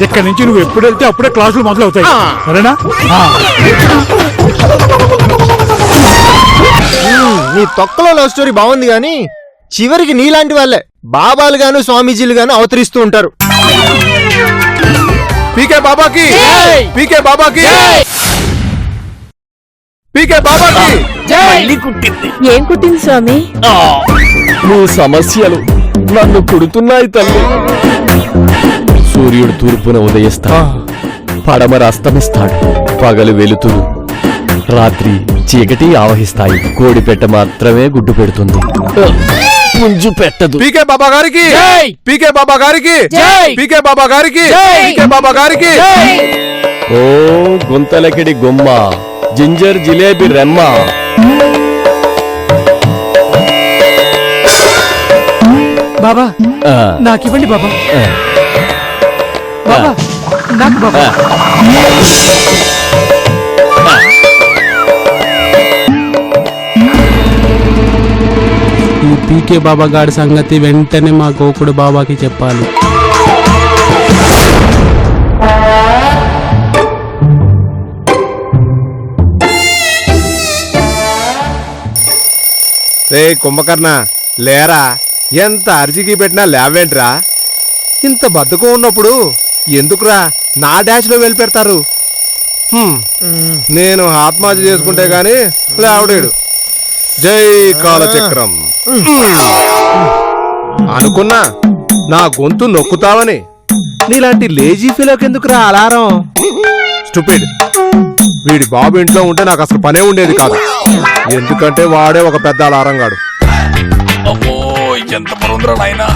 ఇక్కడి నుంచి నువ్వు ఎప్పుడు వెళ్తే అప్పుడే క్లాసులు మొదలవుతాయి, సరేనా? నీ తొక్కలో లవ్ స్టోరీ బాగుంది గాని చివరికి నీలాంటి వాళ్ళే బాబాలు గాను స్వామీజీలు గాను అవతరిస్తూ ఉంటారు. పీకే బాబాకి, పీకే బాబాకి, పీకే బాబాకి. ఏం కుట్టింది స్వామి? నీ సమస్యలు నన్ను కుడుతున్నాయి తల్లి. సూర్యుడు తూర్పున ఉదయిస్తాడు, పడమర అస్తమిస్తాడు. పగలు వెలుతురు, రాత్రి చీకటి ఆవహిస్తాయి. కోడిపెట్ట మాత్రమే గుడ్డు పెడుతుంది, పుంజు పెట్టదు. పీకే బాబా గారికి, పీకే బాబా గారికి, పీకే బాబా గారికి, పీకే బాబా గారికి. ఓ గుంతలకిడి గుమ్మ, జింజర్ జిలేబీ రెమ్మ. బాబా నాకివ్వండి బాబా. బాబా నాకు బాబా. ఈ పీకే బాబా గారి సంగతి వెంటనే మా గోకుడు బాబాకి చెప్పాలి. రే కుంభకర్ణ లేరా, ఎంత అర్జీకి పెట్టినా లేవేంట్రా? ఇంత బద్ధకం ఉన్నప్పుడు ఎందుకురా నా డాష్ లో వెళ్ళిపెడతారు? నేను ఆత్మహత్య చేసుకుంటే గాని లేవడేడు. జై కాలచక్రం. అనుకున్నా నా గొంతు నొక్కుతావని. నీలాంటి లేజీ ఫీలోకెందుకురా అలారం? స్టూపిడ్. వీడి బాబు ఇంట్లో ఉంటే నాకు అసలు పనే ఉండేది కాదు, ఎందుకంటే వాడే ఒక పెద్ద అలారంగాడు. ఎంత పరుందిరా నాయనా.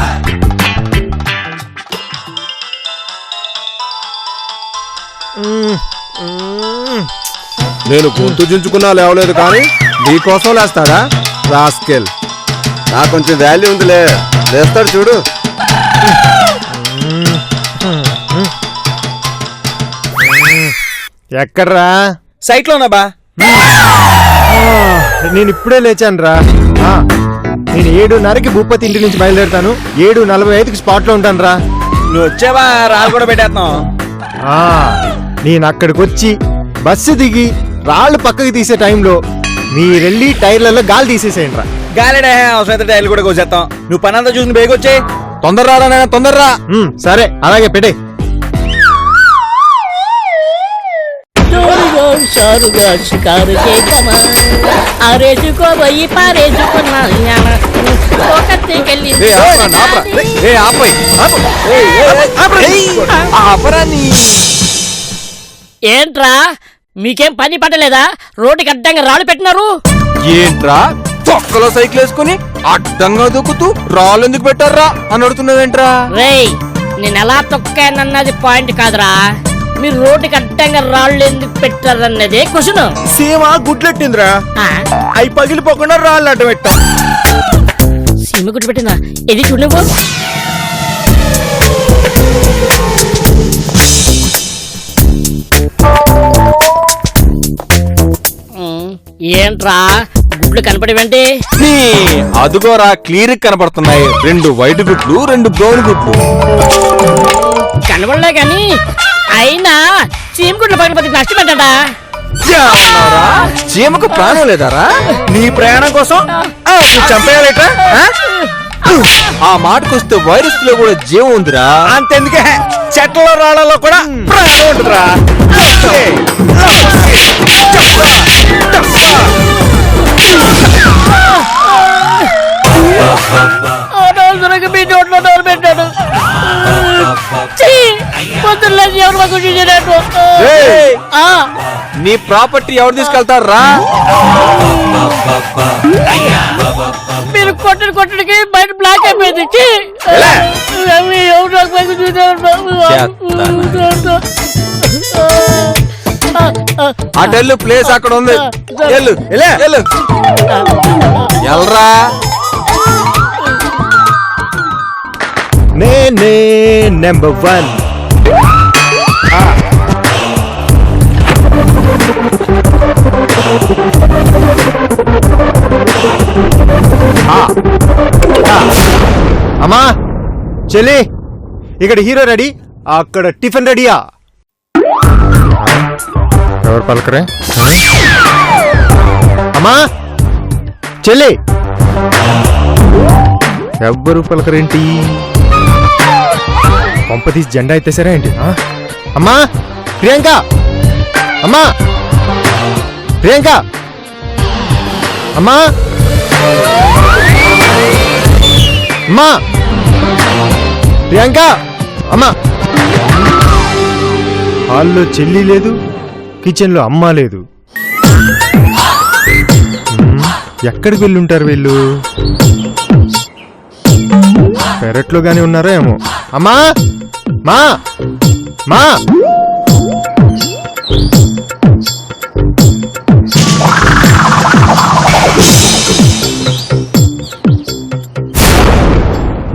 నేను గొంతు చించుకున్నా లేవలేదు కానీ నీకోసం లేస్తాడా రాస్కెల్? నాకు కొంచెం వాల్యూ ఉందిలే, లేస్తాడు చూడు. ఎక్కడ్రా? సైట్ లోనా బా? నేను ఇప్పుడే లేచాను రా. నేను 7:30కి భూపతి ఇంటి నుంచి బయలుదేరుతాను, 7:45కి స్పాట్ లో ఉంటాను రా. నువ్వు వచ్చావా? రాళ్ళు కూడా పెట్టేస్తున్నావు. నేను అక్కడికి వచ్చి బస్సు దిగి రాళ్ళు పక్కకి తీసే టైంలో మీరెళ్ళి టైర్లలో గాలి తీసేసేయండి రా. గాలిడే అవసరమైతే టైర్లు కూడా కోసేస్తాం. నువ్వు పని అంతా చూసి బేగొచ్చే. తొందరరా నాయనా, తొందరరా. సరే అలాగే పెట్టే. షారుగా షికారు చేద్దామా, ఆరేసుకోబోయి పారేసుకున్నా. ఏంట్రా మీకేం పని పట్టలేదా? రోడ్డుకి అడ్డంగా రాళ్ళు పెట్టినారు ఏంట్రా? తొక్కలో సైకిల్ వేసుకుని అడ్డంగా దూకుతూ రాళ్ళు ఎందుకు పెట్టారా అని అడుగుతున్నావేంట్రా? రేయ్ నేను ఎలా తొక్కానన్నది పాయింట్ కాదురా, మీరు రోడ్డుకి అడ్డంగా రాళ్ళు ఎందుకు పెట్టారన్నదే క్వశ్చన్. సీమ గుడ్లెట్టిందిరా, అవి పగిలిపోకుండా రాళ్ళు అడ్డం పెట్టా. సీమ గుడ్లు పెట్టిందా? ఇది చూడు నువ్వు. ఏంట్రా గుడ్లు కనపడేవంటి? అదుగోరా క్లియర్ కనపడుతున్నాయి. 2 వైట్ గుడ్లు, 2 బ్రౌన్ గుడ్లు. కనబడలే గాని అయినా చీమ గుడ్లు పగిలిపోతే నష్టపడ్డా. చీమకు ప్రాణం లేదారా? నీ ప్రయాణం కోసం చంపేయాలట. ఆ మాటకొస్తే వైరస్ లో కూడా జీవం ఉందిరా. అంతెందుకే చెట్ల రాళ్లలో కూడా ప్రాణం ఉంటుందిరా. మీ నోట్లో డోర్ పెట్టాడు. నీ ప్రాపర్టీ ఎవరు తీసుకెళ్తారా? మీరు కొట్టడికి బయట బ్లాక్ అయిపోయింది. అటెల్లు ప్లేస్ అక్కడ ఉంది. ఎల్రా. నేనే నెంబర్ 1. అమ్మా చెల్లి ఇక్కడ హీరో రెడీ, అక్కడ టిఫిన్ రెడీయా? ఎవరు పలకరే? అమ్మా చెల్లి, ఎవ్వరు పలకరేంటి? పంపతీసి జెండా ఎత్తేసారా ఏంటి? అమ్మా ప్రియాంక, అమ్మా ప్రియాంక, అమ్మా అమ్మా ప్రియాంక, అమ్మా. హాల్లో చెల్లి లేదు, కిచెన్లో అమ్మ లేదు. ఎక్కడికి వెళ్ళుంటారు వీళ్ళు? పెరట్లో గానీ ఉన్నారో ఏమో. అమ్మా మా మా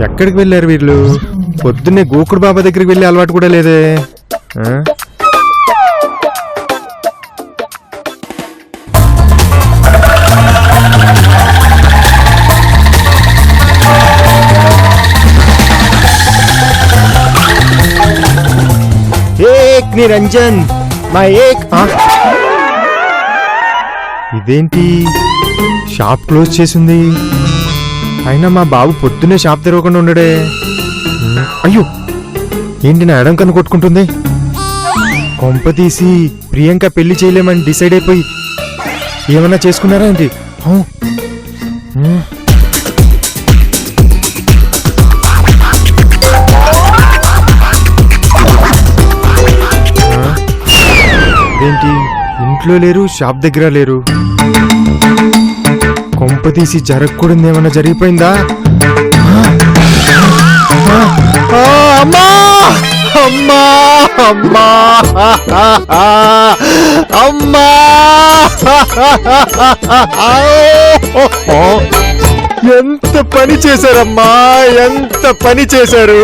ఎక్కడికి వెళ్ళారు వీళ్ళు? పొద్దున్నే గోకుడు బాబా దగ్గరికి వెళ్ళే అలవాటు కూడా లేదే. ఏక్ నిరంజన్ మా ఏక్. ఇదేంటి షాప్ క్లోజ్ చేసింది? అయినా మా బాబు పొద్దున్నే షాప్ తెరవకుండా ఉండడే. అయ్యో ఏంటి నా ఎడం కన్ను కొట్టుకుంటుంది? కొంప తీసి ప్రియాంక పెళ్లి చేయలేమని డిసైడ్ అయిపోయి ఏమన్నా చేసుకున్నారా ఏంటి? ఏంటి ఇంట్లో లేరు, షాప్ దగ్గర లేరు. కొంప తీసి జరగకూడదు ఏమన్నా జరిగిపోయిందా? అమ్మా అమ్మా అమ్మా అమ్మా! ఎంత పని చేశారమ్మా, ఎంత పని చేశారు!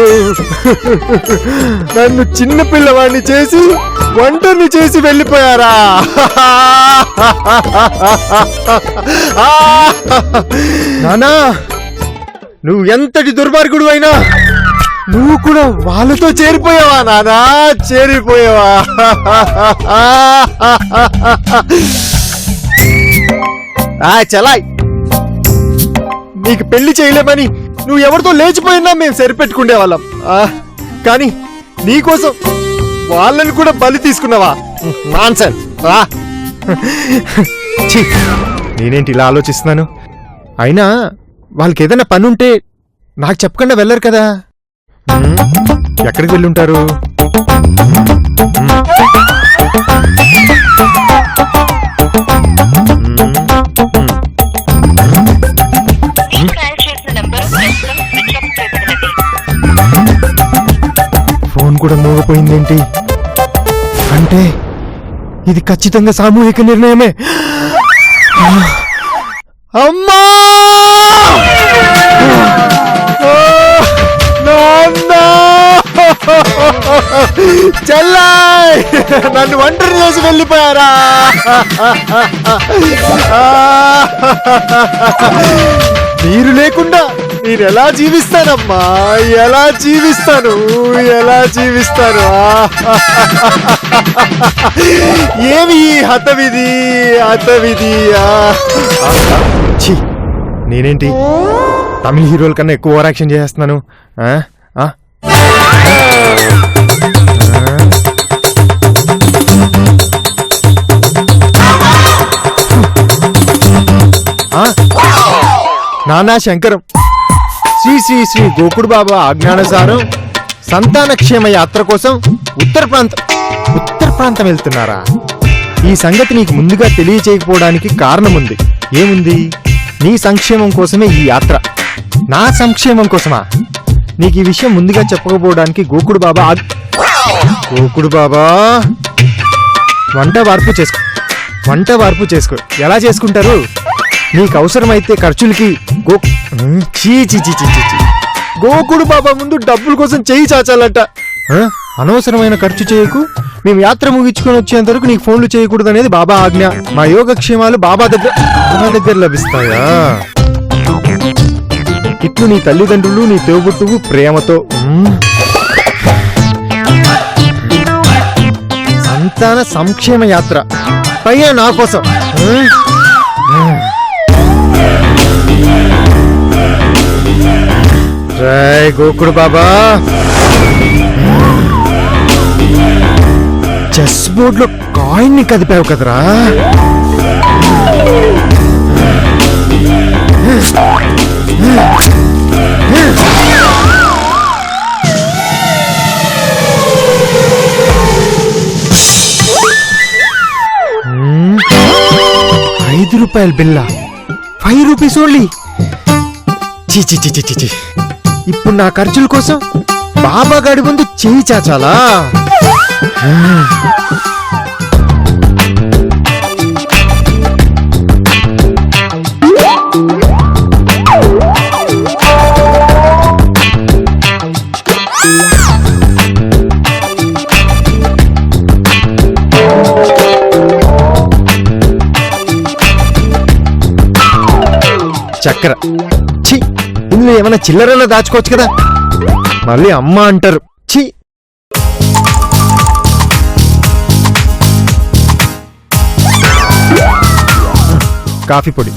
నన్ను చిన్న పిల్లవాడిని చేసి వంటని చేసి వెళ్ళిపోయారా? నానా, నువ్వు ఎంతటి దుర్మార్గుడు అయినా నువ్వు కూడా వాళ్ళతో చేరిపోయావా నానా? చేరిపోయావా? చలాయ్, నీకు పెళ్లి చేయలేమని నువ్వు ఎవరితో లేచిపోయినా మేము సరిపెట్టుకునే వాళ్ళం. కానీ నీకోసం వాళ్ళని కూడా బలి తీసుకున్నావా? నాన్సెన్స్. నేనేంటి ఇలా ఆలోచిస్తున్నాను? అయినా వాళ్ళకి ఏదైనా పని ఉంటే నాకు చెప్పకుండా వెళ్ళరు కదా. ఎక్కడికి వెళ్ళుంటారు? ఫోన్ కూడా మోగపోయిందేంటి? అంటే ఇది ఖచ్చితంగా సామూహిక నిర్ణయమే. అమ్మా! చెల్లాయ్, నన్ను ఒంటరి చేసి వెళ్ళిపోయారా? మీరు లేకుండా నేను ఎలా జీవిస్తానమ్మా? ఎలా జీవిస్తాను? ఎలా జీవిస్తాను? ఏమి హతవిధి, హతవిధి! నేనేంటి తమిళ హీరోల కన్నా ఎక్కువ ఓవర్ యాక్షన్ చేస్తున్నాను? నానా శంకరం, శ్రీ శ్రీ శ్రీ గోకుడు బాబా ఆజ్ఞానుసారం సంతానక్షేమ యాత్ర కోసం ఉత్తర ప్రాంతం వెళ్తున్నారా? ఈ సంగతి నీకు ముందుగా తెలియచేయకపోవడానికి కారణం ఉంది. ఏముంది? నీ సంక్షేమం కోసమే ఈ యాత్ర. నా సంక్షేమం కోసమా? నీకు ఈ విషయం ముందుగా చెప్పకపోవడానికి గోకుడు బాబా వంట వార్పు చేసుకో. ఎలా చేసుకుంటారు? నీకు అవసరమైతే ఖర్చులకి గోకుడు బాబా ముందు డబ్బుల కోసం చెయ్యి చాచాలంట. అనవసరమైన ఖర్చు చేయకు. మేము యాత్ర ముగించుకొని వచ్చేంత వరకు నీకు ఫోన్లు చేయకూడదు అనేది బాబా ఆజ్ఞ. మా యోగక్షేమాలు బాబా దగ్గర లభిస్తాయా? కిట్లు నీ తల్లిదండ్రులు నీ తోబుట్టువు ప్రేమతో సంతాన సంక్షేమ యాత్ర పైగా నా కోసం. జై గోకుడు బాబా. చెస్ బోర్డ్ లో కాయిన్ ని కదిపావు కదరా. ₹5 బిల్లా, 5 రూపీస్ ఓన్లీ. చీ చీ చీ చీ చీ. ఇప్పుడు నా ఖర్చుల కోసం బాబా గాడి ముందు చేయి చాచాలా? చక్కెర, ఛీ, ఇందులో ఏమైనా చిల్లరలో దాచుకోవచ్చు కదా, మళ్ళీ అమ్మ అంటారు. ఛీ. కాఫీ పొడి.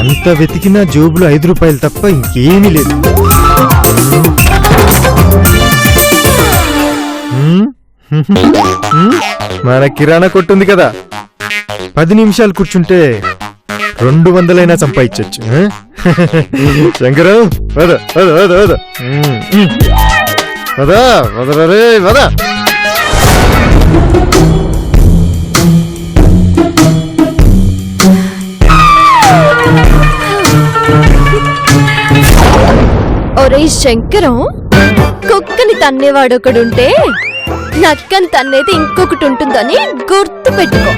ఎంత వెతికినా జోబులో ₹5 తప్ప ఇంకేమీ లేదు. మన కిరాణా కొట్టుంది కదా, 10 నిమిషాలు కూర్చుంటే 200 సంపాదించచ్చు. శంకరం వద వద వద వద వద వద రే వద. ఒరే శంకరం, కుక్కని తన్నేవాడొకడుంటే నక్కని తన్నేది ఇంకొకటి ఉంటుందని గుర్తు పెట్టుకో.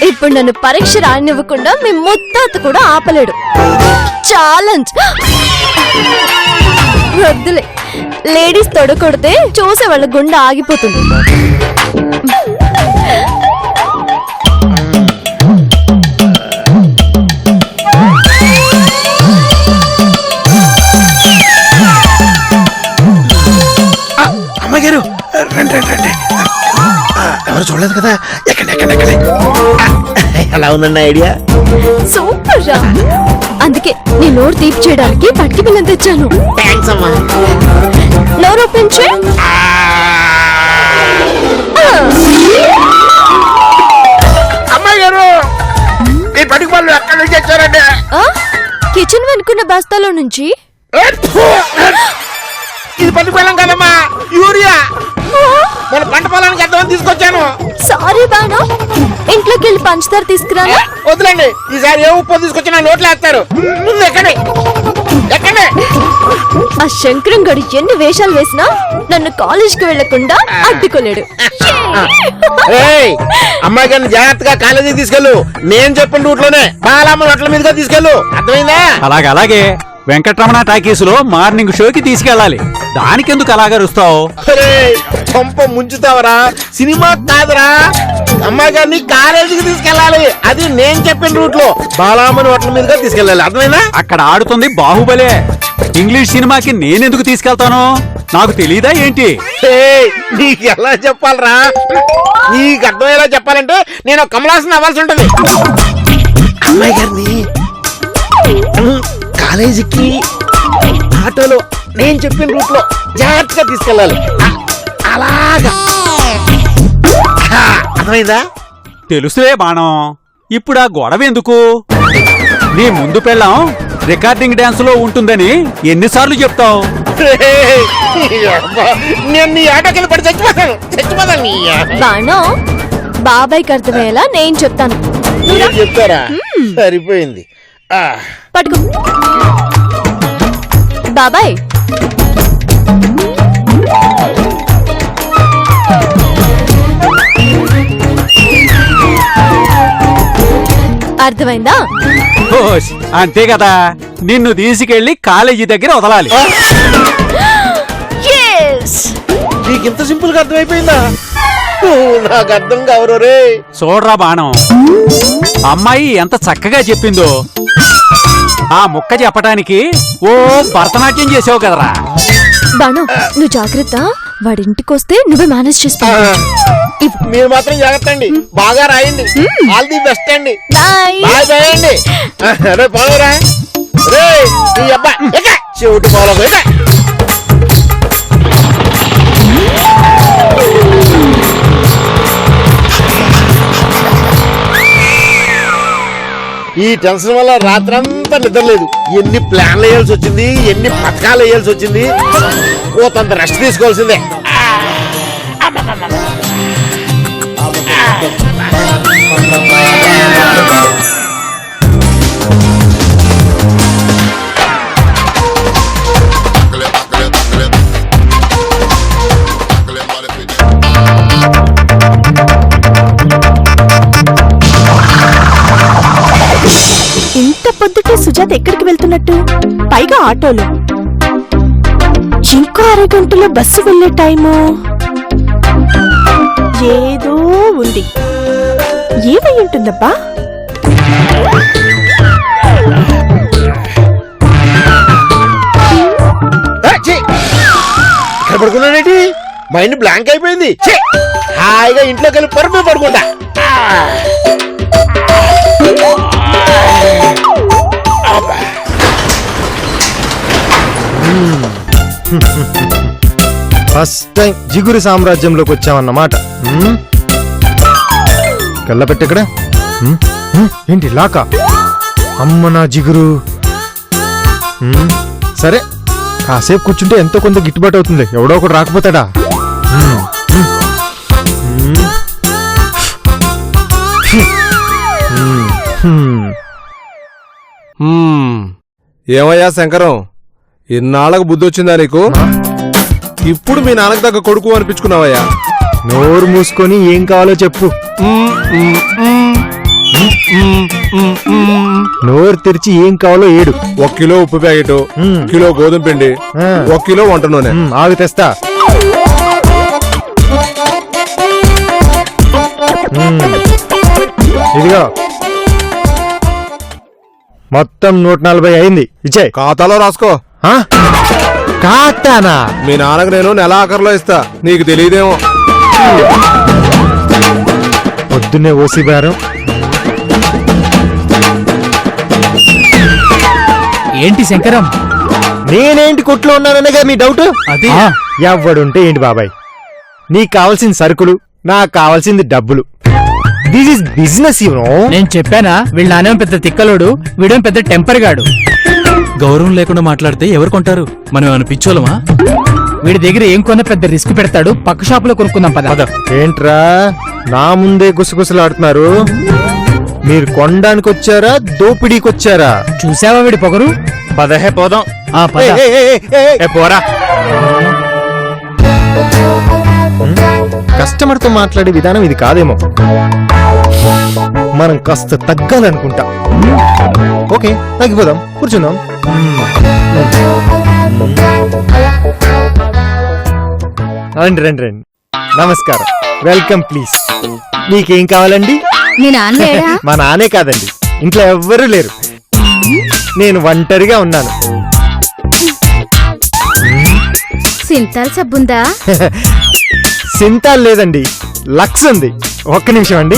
ఇప్పుడు నన్ను పరీక్ష రానివ్వకుండా మీ ముత్తాత కూడా ఆపలేడు. ఛాలెంజ్. వద్దులే, లేడీస్ తొడకొడితే చూసే వాళ్ళ గుండె ఆగిపోతుంది. అమ్మగారు రండి రండి రండి. ఎవరు చూడలేదు కదా, ఎక్కడ ఎక్కడ ఎక్కడ. ఎలా ఉందన్న ఐడియా? సూపర్ రా. అందుకే నీ నోరు తీపి చేయడానికి పట్టికి బిల్లం తెచ్చాను. థ్యాంక్స్ అమ్మా. నోరు ఓపెన్ చేయి. అమ్మాయి గారు, ఈ పట్టుకు పళ్ళు ఎక్కడి నుంచి వచ్చారండి? కిచెన్ వెనుకున్న బస్తాలో నుంచి. ఇది పట్టుకు వెళ్ళం కదమ్మా, యూరియా. మన పంట పొలానికి ఎంతమంది తీసుకొచ్చాను. సారీ బాను, ఇంట్లోకి వెళ్ళి పంచదార తీసుకురానా? వద్దులండి, ఈసారి ఏ ఉప్పు తీసుకొచ్చినా నోట్లు వేస్తారు. ముందు ఎక్కడే ఎక్కడే. ఆ శంకరం గడు ఎన్ని వేషాలు వేసినా నన్ను కాలేజీకి వెళ్లకుండా అడ్డుకోలేడు. అమ్మాయి గారిని జాగ్రత్తగా కాలేజీకి తీసుకెళ్ళు. నేను చెప్పిన రూట్లోనే బాలమ్మ నోట్ల మీదుగా తీసుకెళ్ళు, అర్థమైందా? అలాగే అలాగే. వెంకటరమణ టాకీసులో మార్నింగ్ షోకి తీసుకెళ్ళాలి. దానికెందుకు అలాగా రుస్తావు? పంప ముంచుతావరా, సినిమా కాదురా. అమ్మాయి గారిని కాలేజీకి తీసుకెళ్ళాలి, అది నేను చెప్పిన రూట్ లో బాలమ్మ నోట్ల మీదుగా తీసుకెళ్ళాలి, అర్థమైందా? అక్కడ ఆడుతుంది బాహుబలే. ఇంగ్లీష్ సినిమాకి నేనెందుకు తీసుకెళ్తాను? నాకు తెలీదా ఏంటి? నీకు ఎలా చెప్పాలరా? నీకు అర్థమయ్యేలా చెప్పాలంటే నేను కమలాసన్ అవ్వాల్సి ఉంటుంది. అమ్మాయి గారిని కాలేజీకి ఆటోలో నేను చెప్పిన రూట్ లో జాగ్రత్తగా తీసుకెళ్ళాలి, అలాగా. అర్థమైందా? తెలుసులే బాణం. ఇప్పుడు ఆ గొడవ ఎందుకు? నీ ముందు పెళ్ళాం రికార్డింగ్ డాన్స్ లో ఉంటుందని ఎన్నిసార్లు చెప్తావు? నేను నీ ఆటోకి పడి చచ్చిపోతాను. బాణం, బాబాయ్కి అర్థమయ్యేలా నేను చెప్తాను. చెప్తారా? సరిపోయింది. పట్టుకో బాబాయ్. అర్థమైందా? ఓస్, అంతే కదా, నిన్ను తీసుకెళ్లి కాలేజీ దగ్గర వదలాలి. Yes! నీకింత సింపుల్ గా అర్థమైపోయిందా? నాకు అర్థం కావరు రే. చూడరా బాణం, అమ్మాయి ఎంత చక్కగా చెప్పిందో. ఆ ముక్క చెప్పటానికి ఓ భరతనాట్యం చేసావు కదరా. బాను, నువ్వు జాగ్రత్త. వాడింటికొస్తే నువ్వే మేనేజ్ చేసుకో. మీరు మాత్రం జాగ్రత్త అండి, బాగా రాయండి. ఆల్ ది బెస్ట్ అండి. బాయ్. బాయ్ బాయ్ అండి. రే పోలరా రే, నీ అబ్బా చెవిటి పోలే. ఈ టెన్షన్ వల్ల రాత్రంతా నిద్రలేదు. ఎన్ని ప్లాన్లు వేయాల్సి వచ్చింది, ఎన్ని పథకాలు వేయాల్సి వచ్చింది. ఓతంత రెస్ట్ తీసుకోవాల్సిందే. ఇంత పొద్దుటే సుజాత ఎక్కడికి వెళ్తున్నట్టు? పైగా ఆటోలో. ఇంకో అరగంటలో బస్సు వెళ్లే టైము. ఏదో ఉంది. ఏమై ఉంటుందబ్బా? ఇక్కడ పడుకున్నానేటి? మైండ్ బ్లాంక్ అయిపోయింది. హాయిగా ఇంట్లోకి వెళ్ళి పరుపు పడుకుంటా. ఫస్ట్ టైం జిగురు సామ్రాజ్యంలోకి వచ్చామన్నమాట. కళ్ళపెట్టి ఇక్కడ. ఏంటి లాకా? అమ్మ నా జిగురు. సరే, కాసేపు కూర్చుంటే ఎంతో కొంత గిట్టుబాటు అవుతుంది. ఎవడో ఒకడు రాకపోతాడా? ఏమయ్యా శంకరం, ఇన్నాళ్ళకు బుద్ధి వచ్చిందా నీకు? ఇప్పుడు మీ నాన్నకు దగ్గర కొడుకు అనిపించుకున్నావయ్యా. నోరు మూసుకొని ఏం కావాలో చెప్పు. నోరు తెరిచి ఏం కావాలో ఏడు. 1 కిలో ఉప్పు ప్యాకెట్, కిలో గోధుమ పిండి, 1 కిలో వంట నూనె. ఆగు తెస్తా. ఇదిగో మొత్తం 140 అయింది. ఇచ్చే. ఖాతాలో రాసుకో. కాతానా? మీ నాన్నకు నేను నెల ఆఖరిలో ఇస్తా, నీకు తెలియదేమో. పొద్దున్నే ఓసి బేరం. ఏంటి శంకరం? నేనేంటి కొట్లో ఉన్నాననేగా మీ డౌట్? అది ఎవడుంటే ఏంటి బాబాయ్, నీకు కావాల్సిన సరుకులు, నాకు కావాల్సింది డబ్బులు. This is business. నేను చెప్పానా, వీళ్ళ నానేం పెద్ద తిక్కలోడు, వీడేం పెద్ద టెంపర్ గాడు. గౌరవం లేకుండా మాట్లాడితే ఎవరు కొంటారు? మనం ఏమైనా పిచ్చోలమా? వీడి దగ్గర ఏం కొన్న పెద్ద రిస్క్ పెడతాడు. పక్క షాప్ లో కొనుక్కుందాం పద. ఏంట్రా నా ముందే గుసగుసలాడుతున్నారు? మీరు కొనడానికి వచ్చారా, దోపిడీకి వచ్చారా? చూసావా వీడి పొగరు? పదహే పోదాం. పోరా. కస్టమర్ తో మాట్లాడే విధానం ఇది కాదేమో. మనం కాస్త తగ్గాలనుకుంటా. ఓకే, తగ్గిపోదాం, కూర్చుందాం. రండి రండి రండి. నమస్కారం, వెల్కమ్ ప్లీజ్. నీకేం కావాలండి? మా నానే కాదండి, ఇంట్లో ఎవ్వరూ లేరు. నేను ఒంటరిగా ఉన్నాను. సింతాల్ సబ్బుందా? సింతాల్ లేదండి, లక్స్ ఉంది. ఒక్క నిమిషం అండి.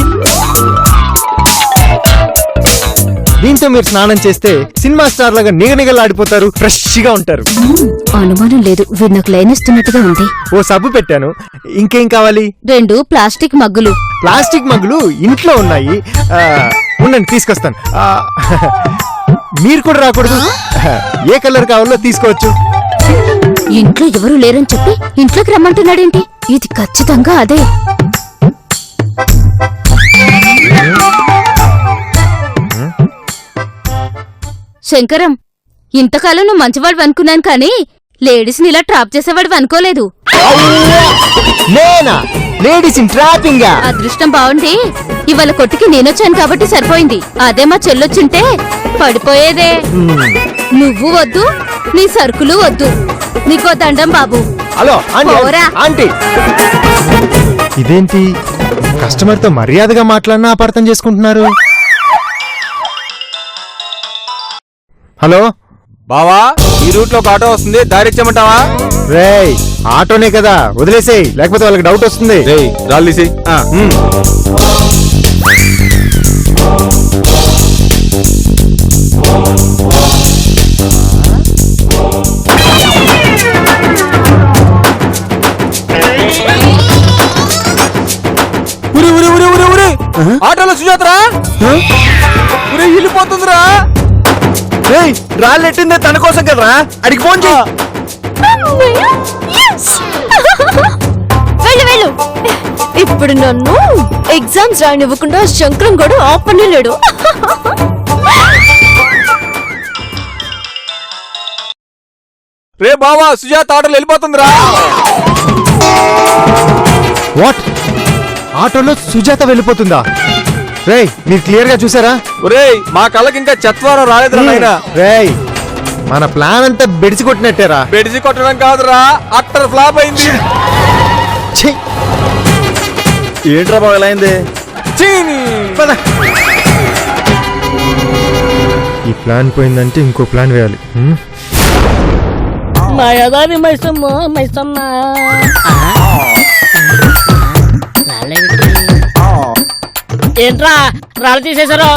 దీంతో మీరు స్నానం చేస్తే సినిమా స్టార్ లాగా నిగనిగలాడిపోతారు, ఫ్రెష్ గా ఉంటారు. అనుమానం లేదు, వీడు నాకు లైన్ ఇస్తున్నట్టుగా ఉంది. ఓ సబ్బు పెట్టాను, ఇంకేం కావాలి? 2 ప్లాస్టిక్ మగ్గులు. ప్లాస్టిక్ మగ్గులు ఇంట్లో ఉన్నాయి. ఉండండి, తీసుకొస్తాను. మీరు కూడా రాకూడదు. ఏ కలర్ కావాలో తీసుకోవచ్చు. ఇంట్లో ఎవరూ లేరని చెప్పి ఇంట్లోకి రమ్మంటున్నాడేంటి? ఇది ఖచ్చితంగా అదే. శంకరం, ఇంతకాలం నువ్వు మంచివాడు అనుకున్నాను కానీ లేడీస్ ని ఇలా ట్రాప్ చేసేవాడు అనుకోలేదు. నేనా? Ladies in trapping. అదృష్టం బాగుండి ఇవాళ కొట్టుకి నేనొచ్చాను కాబట్టి సరిపోయింది. అదే మా చెల్లొచ్చుంటే పడిపోయేదే. నువ్వు వద్దు, నీ సరుకులు వద్దు. నీకో దండం బాబు. హలో పోరా. ఆంటీ. ఇదేంటి కస్టమర్ తో మర్యాదగా మాట్లాడినా అపార్థం చేసుకుంటున్నారు. హలో బావా, ఈ రూట్ లో ఒక ఆటో వస్తుంది, దారి ఇచ్చామంటావా? రేయ్, ఆటోనే కదా, వదిలేసేయ్, లేకపోతే వాళ్ళకి డౌట్ వస్తుంది. రేయ్, రాళ్ళు తీసేయ్. ఉరి ఉరి ఉరి ఉరి ఉరి ఆటోలో సుజాతరా ఉరి వెళ్ళిపోతుందిరా. రాళ్ళు ఎట్టిందే తన కోసం కదరా, అడిగి ఫోన్ చేయి. వెళ్ళు వెళ్ళు. ఇప్పుడు నన్ను ఎగ్జామ్స్ రానివ్వకుండా శంకరం గడు ఆపనే లేడు. రే బావా, సుజాత ఆటోలో వెళ్ళిపోతుందిరా. వాట్? ఆటోలో సుజాత వెళ్ళిపోతుందా? రేయ్, మీరు క్లియర్ గా చూసారా? ఒరేయ్, మా కళ్ళకి ఇంకా చత్వారం రాలేదురా నాయనా. రేయ్, మన ప్లాన్ అంతా బెడిసి కొట్టినట్టేరా. బెడిసి కొట్టడం కాదురా, అట్టర్ ఫ్లాప్ అయింది. ఛీ! ఏంట్రా బాబు ఎలా అయింది? చీనీ. పద. ఈ ప్లాన్ పోయిందంటే ఇంకో ప్లాన్ వేయాలి. మాయాదారి మైసమ్మ మైసమ్మ. ఏంట్రా రాళ్ళు తీసేశారు?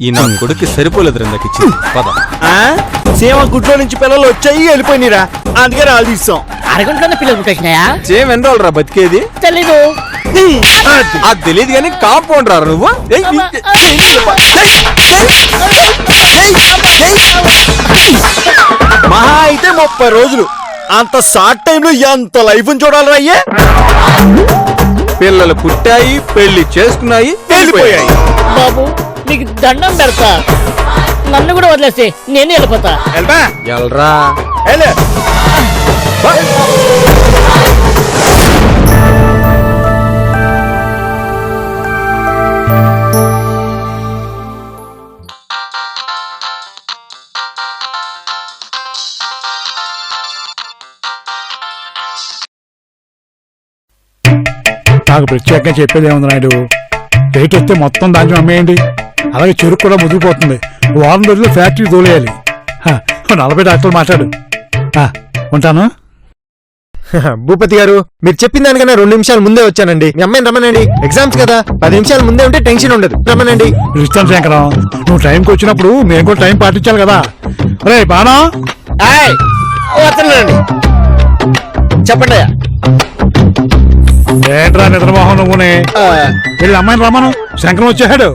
ఈ నా కొడుక్కి సరిపోలేదు రెందకి పద. సీమ గుడ్లో నుంచి పిల్లలు వచ్చాయి వెళ్ళిపోయినరా, అందుకే రాళ్ళు తీస్తాం. అరగంటలోనే పిల్లలు పుట్టేసినాయా? సేమ్ ఎన్ని రోజులు రా బతికేది? తెలీదు. అది తెలియదు కానీ కాంపౌండ్ రా నువ్వు. ఏయ్, మహా అయితే 30 రోజులు. అంత షార్ట్ టైంలో ఎంత లైఫ్ చూడాలి అయ్యే. పిల్లలు పుట్టాయి, పెళ్లి చేసుకున్నాయి, వెళ్ళిపోయాయి. బాబు నీకు దండం పెడతా, నన్ను కూడా వదిలేసి నేను వెళ్ళిపోతా. ఎల్రా. నాకు ప్రత్యేకంగా చెప్పేది ఏముంది నాయుడు, రేట్ వస్తే మొత్తం ధాన్యం అమ్మేయండి. అలాగే చెరుకు కూడా ముదిరిపోతుంది. వారం రోజుల్లో ఫ్యాక్టరీ తోలేయాలి. 40 డాక్టర్లు మాట్లాడు. ఉంటాను. భూపతి గారు, మీరు చెప్పిన దానికన్నా 2 నిమిషాలు ముందే వచ్చానండి. మీ అమ్మాయిని రమ్మనండి. ఎగ్జామ్స్ కదా, 10 నిమిషాలు ముందే ఉంటే టెన్షన్ ఉండదు. రమ్మనండి. ఇస్తాను శంకరం, నువ్వు టైంకి వచ్చినప్పుడు మేము కూడా టైం పాటించాలి కదా. రే బాణా, వస్తున్నానండి. చెప్పండి. ఏంట్రా నిద్రమోహం నువ్వునే? వీళ్ళ అమ్మాయిని రమ్మను, శంకరం వచ్చేసాడు.